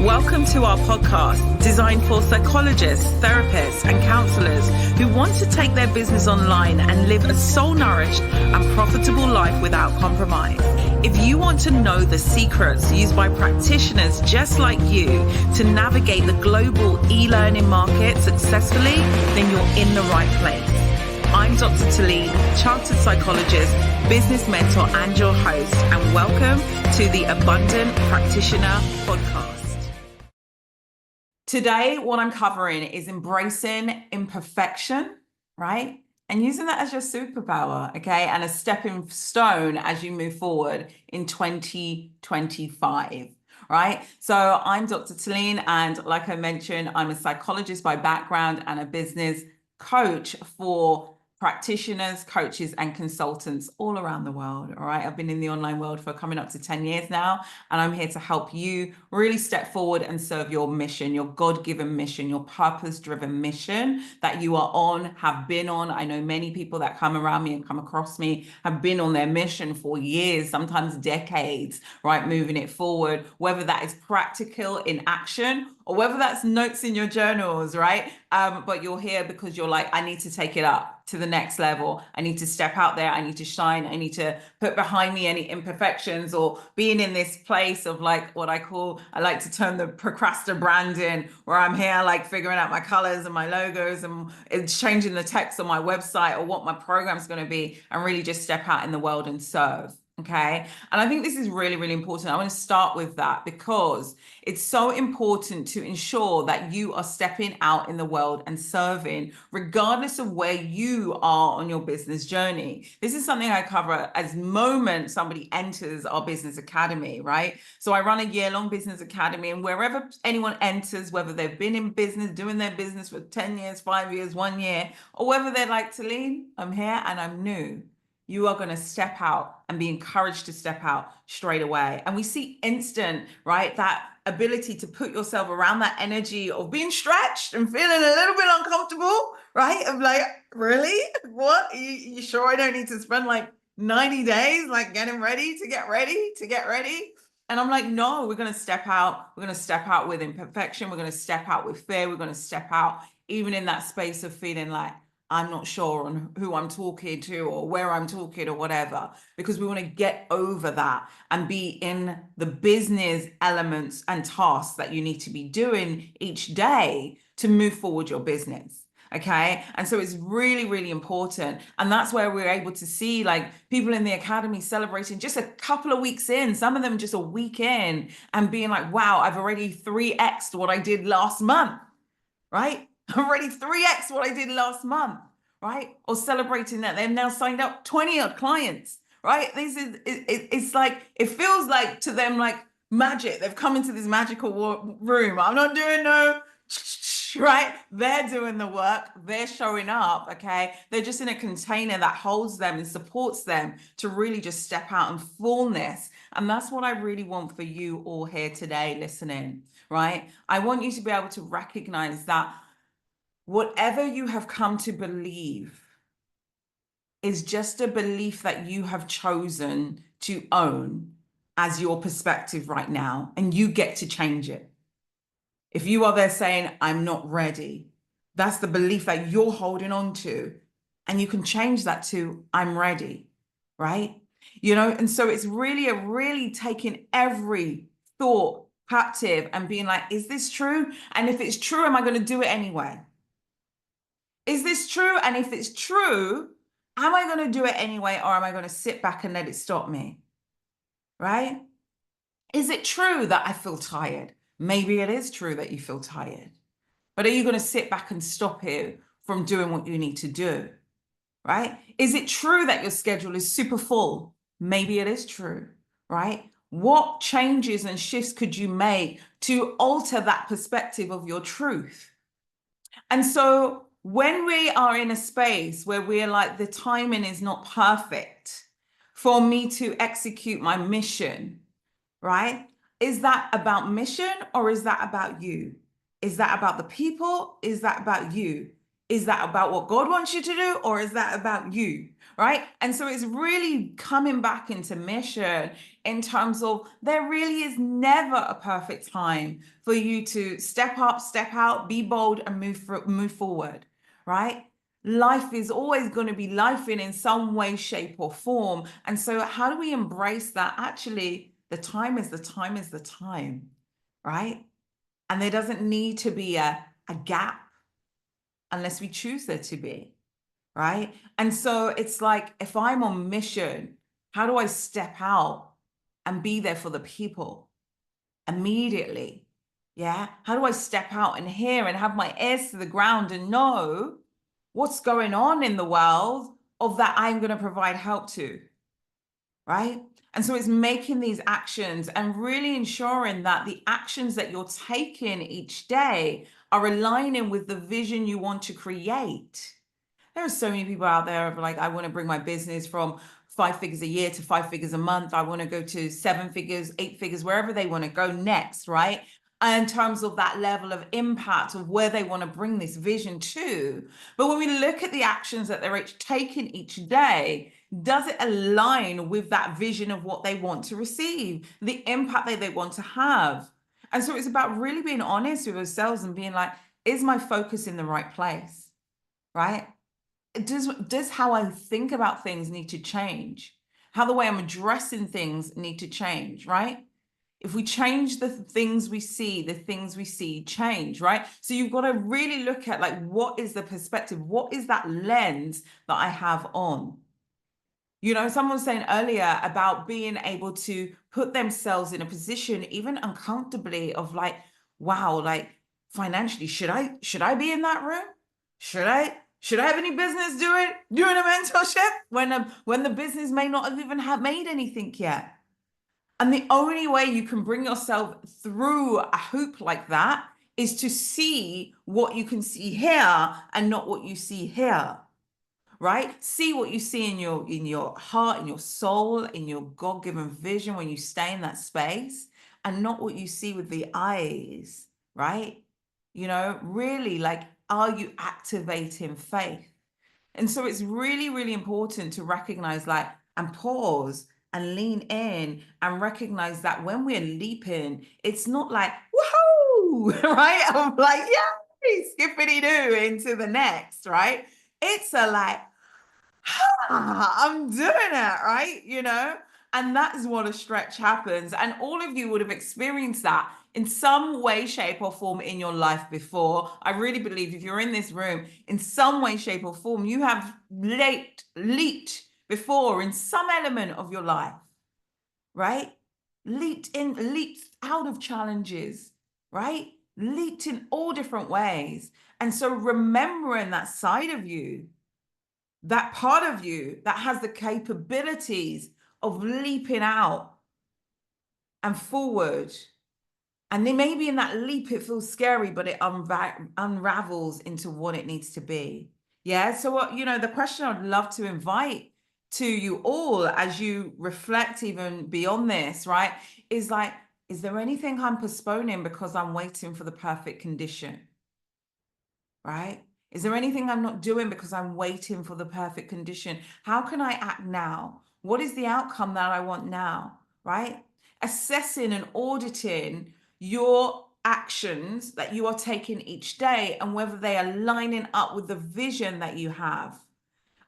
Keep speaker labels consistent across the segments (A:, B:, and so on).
A: Welcome to our podcast, designed for psychologists, therapists, and counselors who want to take their business online and live a soul-nourished and profitable life without compromise. If you want to know the secrets used by practitioners just like you to navigate the global e-learning market successfully, then you're in the right place. I'm Dr. Tilean, chartered psychologist, business mentor, and your host, and welcome to the Abundant Practitioner Podcast. Today, what I'm covering is embracing imperfection, right? And using that as your superpower, okay? And a stepping stone as you move forward in 2025, right? So I'm Dr. Tilean, and like I mentioned, I'm a psychologist by background and a business coach for practitioners, coaches, and consultants all around the world. All right. I've been in the online world for coming up to 10 years now, and I'm here to help you really step forward and serve your mission, your God-given mission, your purpose-driven mission that you are on, have been on. I know many people that come around me and come across me have been on their mission for years, sometimes decades, right? Moving it forward, whether that is practical in action or whether that's notes in your journals, right? But you're here because you're like, I need to take it up to the next level. I need to step out there. I need to shine. I need to put behind me any imperfections, or being in this place of like what I like to term the procrastinator branding, where I'm here like figuring out my colors and my logos and it's changing the text on my website or what my program's going to be, and really just step out in the world and serve. Okay. And I think this is really, really important. I want to start with that because it's so important to ensure that you are stepping out in the world and serving, regardless of where you are on your business journey. This is something I cover as moment somebody enters our business academy, right? So I run a year-long business academy, and wherever anyone enters, whether they've been in business, doing their business for 10 years, 5 years, 1 year, or whether they're like, Tilean, I'm here and I'm new, you are going to step out and be encouraged to step out straight away. And we see instant, right? That ability to put yourself around that energy of being stretched and feeling a little bit uncomfortable, right? Of like, really? What? You sure I don't need to spend like 90 days like getting ready to get ready to get ready? And I'm like, no, we're going to step out. We're going to step out with imperfection. We're going to step out with fear. We're going to step out even in that space of feeling like, I'm not sure on who I'm talking to or where I'm talking or whatever, because we want to get over that and be in the business elements and tasks that you need to be doing each day to move forward your business. Okay. And so it's really, really important. And that's where we're able to see like people in the academy celebrating just a couple of weeks in, some of them just a week in, and being like, wow, I've already 3x'd what I did last month, right? Already 3x what I did last month, right? Or celebrating that they've now signed up 20 odd clients, right? It's like, it feels like to them like magic. They've come into this magical room. I'm not doing no, right? They're doing the work. They're showing up, okay? They're just in a container that holds them and supports them to really just step out in fullness. And that's what I really want for you all here today listening, right? I want you to be able to recognize that whatever you have come to believe is just a belief that you have chosen to own as your perspective right now, and you get to change it. If you are there saying, I'm not ready, that's the belief that you're holding on to, and you can change that to, I'm ready, right? You know, and so it's really taking every thought captive and being like, is this true? And if it's true, am I going to do it anyway? Is this true? And if it's true, am I going to do it anyway, or am I going to sit back and let it stop me? Right? Is it true that I feel tired? Maybe it is true that you feel tired, but are you going to sit back and stop you from doing what you need to do? Right? Is it true that your schedule is super full? Maybe it is true, right? What changes and shifts could you make to alter that perspective of your truth? And so when we are in a space where we're like, the timing is not perfect for me to execute my mission, right? Is that about mission, or is that about you? Is that about the people? Is that about you? Is that about what God wants you to do, or is that about you? Right? And so it's really coming back into mission in terms of there really is never a perfect time for you to step up, step out, be bold, and move forward, right? Life is always going to be life in some way, shape, or form. And so how do we embrace that? Actually, the time is the time is the time, right? And there doesn't need to be a gap unless we choose there to be, right? And so it's like, if I'm on mission, how do I step out and be there for the people immediately? Yeah. How do I step out and hear and have my ears to the ground and know what's going on in the world of that I'm going to provide help to, right? And so it's making these actions and really ensuring that the actions that you're taking each day are aligning with the vision you want to create. There are so many people out there of like, I want to bring my business from 5 figures a year to 5 figures a month. I want to go to 7 figures, 8 figures, wherever they want to go next, right? In terms of that level of impact of where they want to bring this vision to. But when we look at the actions that they're taking each day, does it align with that vision of what they want to receive, the impact that they want to have? And so it's about really being honest with ourselves and being like, is my focus in the right place, right? Does how I think about things need to change? How the way I'm addressing things need to change, right? If we change the things we see change, right? So you've got to really look at like, what is the perspective? What is that lens that I have on? You know, someone was saying earlier about being able to put themselves in a position, even uncomfortably, of like, wow, like financially, should I be in that room? Should I have any business doing a mentorship when the business may not have even have made anything yet? And the only way you can bring yourself through a hoop like that is to see what you can see here and not what you see here, right? See what you see in your heart, in your soul, in your God-given vision when you stay in that space, and not what you see with the eyes, right? You know, really, like, are you activating faith? And so it's really, really important to recognize, like, and pause and lean in and recognize that when we're leaping, it's not like, woohoo, right? I'm like, yay, skippity doo into the next, right? It's a like, I'm doing it, right? You know, and that is what a stretch happens. And all of you would have experienced that in some way, shape, or form in your life before. I really believe if you're in this room, in some way, shape, or form, you have leaped before in some element of your life, right? Leaped out of challenges, right? Leaped in all different ways. And so remembering that side of you, that part of you that has the capabilities of leaping out and forward. And then maybe in that leap, it feels scary, but it unravels into what it needs to be. Yeah. So, you know, the question I'd love to invite to you all as you reflect even beyond this, right, is like, is there anything I'm postponing because I'm waiting for the perfect condition? Right? Is there anything I'm not doing because I'm waiting for the perfect condition? How can I act now? What is the outcome that I want now? Right? Assessing and auditing your actions that you are taking each day and whether they are lining up with the vision that you have.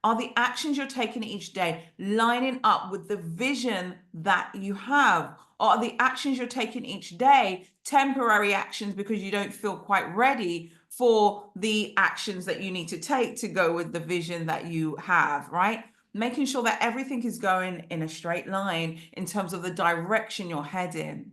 A: Are the actions you're taking each day lining up with the vision that you have? Or are the actions you're taking each day temporary actions because you don't feel quite ready for the actions that you need to take to go with the vision that you have, right? Making sure that everything is going in a straight line in terms of the direction you're heading.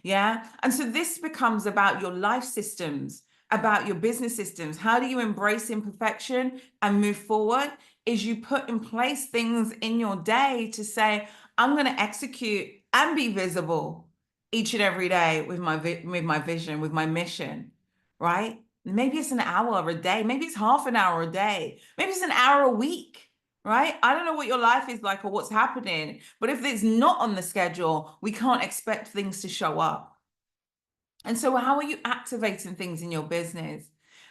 A: Yeah. And so this becomes about your life systems, about your business systems. How do you embrace imperfection and move forward? Is you put in place things in your day to say, I'm going to execute and be visible each and every day with my vision, with my mission, right? Maybe it's an hour a day, maybe it's half an hour a day, maybe it's an hour a week, right? I don't know what your life is like or what's happening, but if it's not on the schedule, we can't expect things to show up. And so how are you activating things in your business?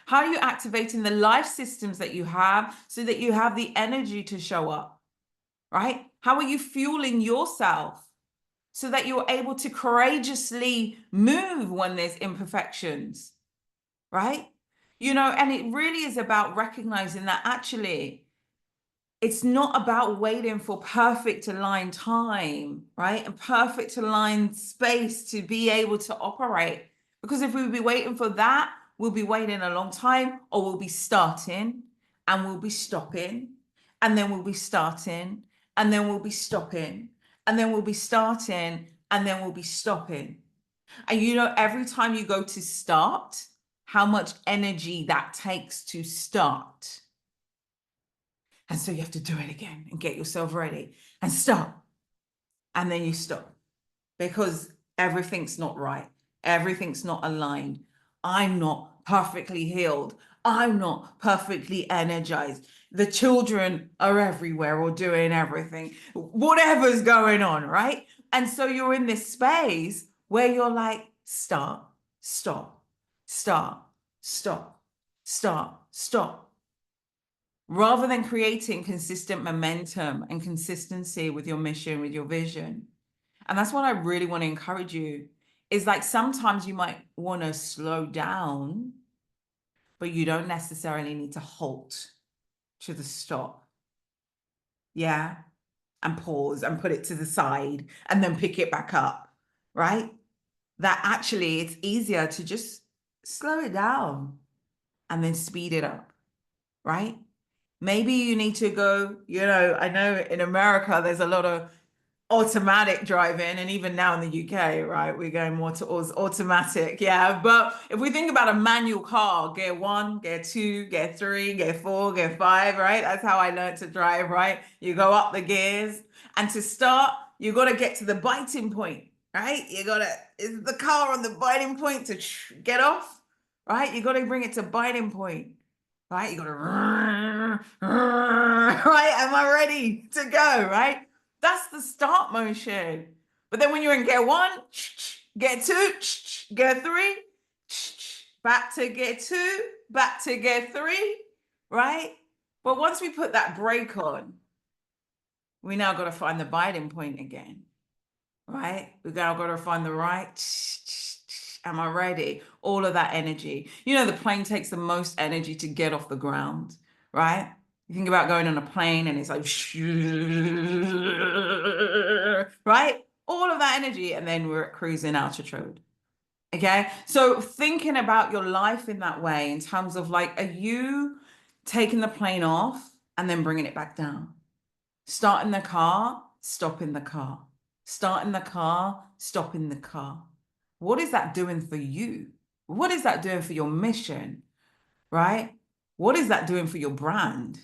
A: How are you activating the life systems that you have so that you have the energy to show up, right? How are you fueling yourself so that you're able to courageously move when there's imperfections, right? And it really is about recognizing that actually it's not about waiting for perfect aligned time, right? And perfect aligned space to be able to operate. Because if we be waiting for that, we'll be waiting a long time, or we'll be starting and we'll be stopping, and then we'll be starting, and then we'll be stopping, and then we'll be starting, and then we'll be stopping. And every time you go to start, how much energy that takes to start. And so you have to do it again and get yourself ready and stop. And then you stop because everything's not right. Everything's not aligned. I'm not perfectly healed. I'm not perfectly energized. The children are everywhere or doing everything, whatever's going on, right? And so you're in this space where you're like, start, stop, start, stop, start, stop. Rather than creating consistent momentum and consistency with your mission, with your vision. And that's what I really want to encourage you is like sometimes you might want to slow down, but you don't necessarily need to halt to the stop. Yeah. And pause and put it to the side and then pick it back up, right? That actually it's easier to just slow it down and then speed it up, right? Maybe you need to go, I know in America, there's a lot of automatic driving, and even now in the UK, right, we're going more towards automatic. Yeah. But if we think about a manual car, gear 1, gear 2, gear 3, gear 4, gear 5, right? That's how I learned to drive, right? You go up the gears, and to start, you got to get to the biting point, right? Is the car on the biting point to get off, right? You got to bring it to biting point. Right? You got to, right? Am I ready to go? Right? That's the start motion. But then when you're in gear 1, gear 2, gear 3, back to gear 2, back to gear 3, right? But once we put that brake on, we now got to find the biting point again, right? We now got to find the right. Am I ready? All of that energy. The plane takes the most energy to get off the ground, right? You think about going on a plane and it's like, right? All of that energy. And then we're at cruising altitude. Okay. So thinking about your life in that way, in terms of like, are you taking the plane off and then bringing it back down? Starting the car, stopping the car. Starting the car, stopping the car. What is that doing for you? What is that doing for your mission? Right? What is that doing for your brand?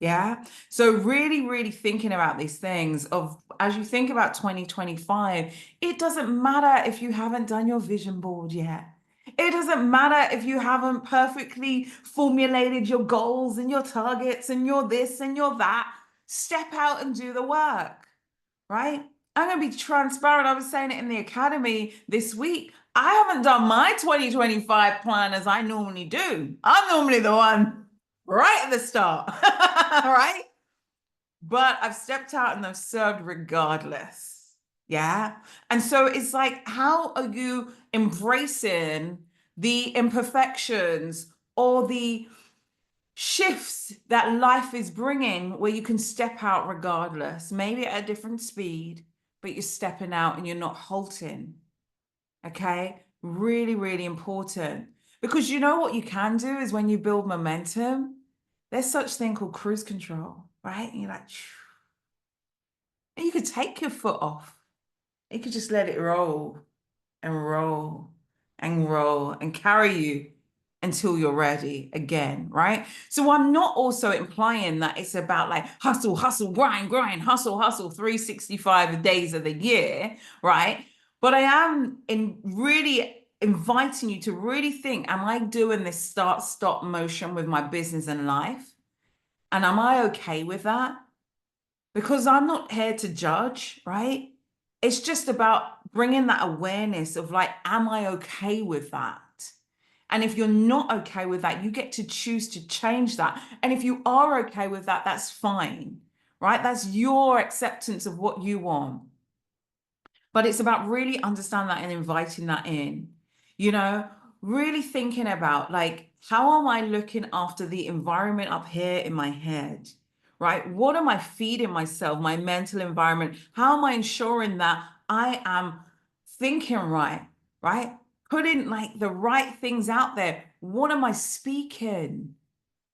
A: Yeah. So really, really thinking about these things of as you think about 2025, it doesn't matter if you haven't done your vision board yet. It doesn't matter if you haven't perfectly formulated your goals and your targets and your this and your that. Step out and do the work, right? I'm going to be transparent. I was saying it in the academy this week. I haven't done my 2025 plan as I normally do. I'm normally the one right at the start, right? But I've stepped out and I've served regardless. Yeah. And so it's like, how are you embracing the imperfections or the shifts that life is bringing where you can step out regardless, maybe at a different speed, but you're stepping out and you're not halting. Okay. Really, really important. Because what you can do is when you build momentum, there's such thing called cruise control, right? And you're like, and you could take your foot off. You could just let it roll and roll and roll and carry you until you're ready again, right? So I'm not also implying that it's about like hustle, hustle, grind, grind, hustle, hustle, 365 days of the year, right? But I am really inviting you to really think, am I doing this start, stop motion with my business and life? And am I okay with that? Because I'm not here to judge, right? It's just about bringing that awareness of like, am I okay with that? And if you're not okay with that, you get to choose to change that. And if you are okay with that, that's fine, right? That's your acceptance of what you want. But it's about really understanding that and inviting that in, you know, really thinking about like, how am I looking after the environment up here in my head, right? What am I feeding myself, my mental environment? How am I ensuring that I am thinking right, right? Putting like the right things out there. What am I speaking?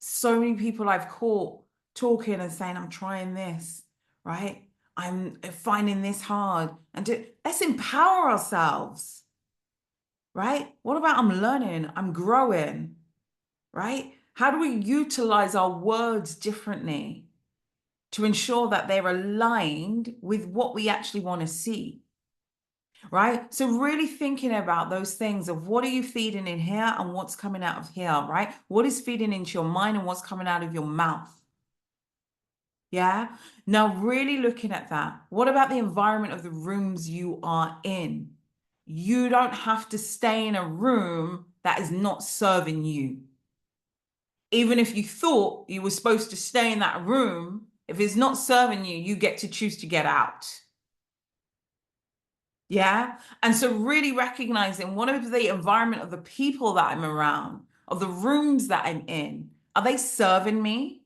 A: So many people I've caught talking and saying, I'm trying this, right? I'm finding this hard. Let's empower ourselves, right? What about I'm learning, I'm growing, right? How do we utilize our words differently to ensure that they're aligned with what we actually want to see? Right? So really thinking about those things of what are you feeding in here and what's coming out of here, right? What is feeding into your mind and what's coming out of your mouth? Yeah. Now, really looking at that. What about the environment of the rooms you are in? You don't have to stay in a room that is not serving you. Even if you thought you were supposed to stay in that room, if it's not serving you, you get to choose to get out. Yeah. And so really recognizing what is the environment of the people that I'm around, of the rooms that I'm in. Are they serving me?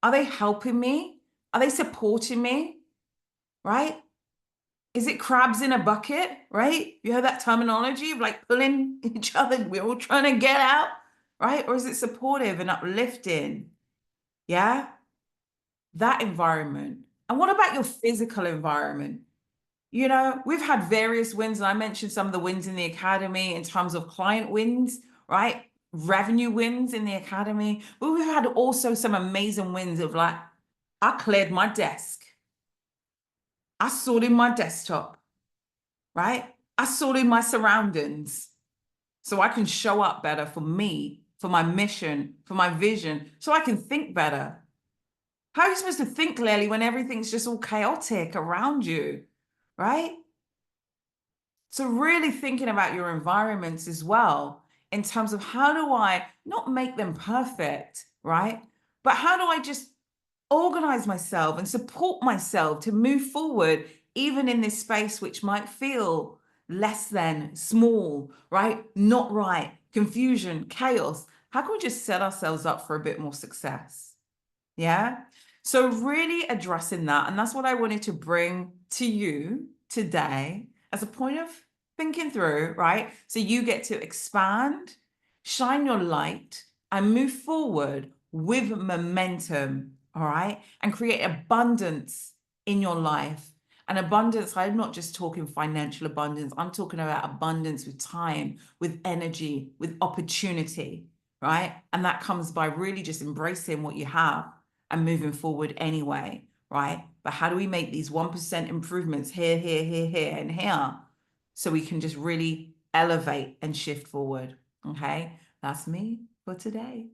A: Are they helping me? Are they supporting me? Right? Is it crabs in a bucket? Right? You heard that terminology of like pulling each other. We're all trying to get out. Right? Or is it supportive and uplifting? Yeah. That environment. And what about your physical environment? You know, we've had various wins, and I mentioned some of the wins in the academy in terms of client wins, right? Revenue wins in the academy. But we've had also some amazing wins of like, I cleared my desk. I sorted my desktop, right? I sorted my surroundings so I can show up better for me, for my mission, for my vision, so I can think better. How are you supposed to think clearly when everything's just all chaotic around you, right? So really thinking about your environments as well in terms of how do I not make them perfect, right? But how do I just organize myself and support myself to move forward, even in this space which might feel less than small, right? Not right, confusion, chaos. How can we just set ourselves up for a bit more success? Yeah. So really addressing that. And that's what I wanted to bring to you today as a point of thinking through, right? So you get to expand, shine your light, and move forward with momentum, all right? And create abundance in your life. And abundance, I'm not just talking financial abundance, I'm talking about abundance with time, with energy, with opportunity, right? And that comes by really just embracing what you have and moving forward anyway, right? But how do we make these 1% improvements here, here, here, here, and here so we can just really elevate and shift forward? Okay, that's me for today.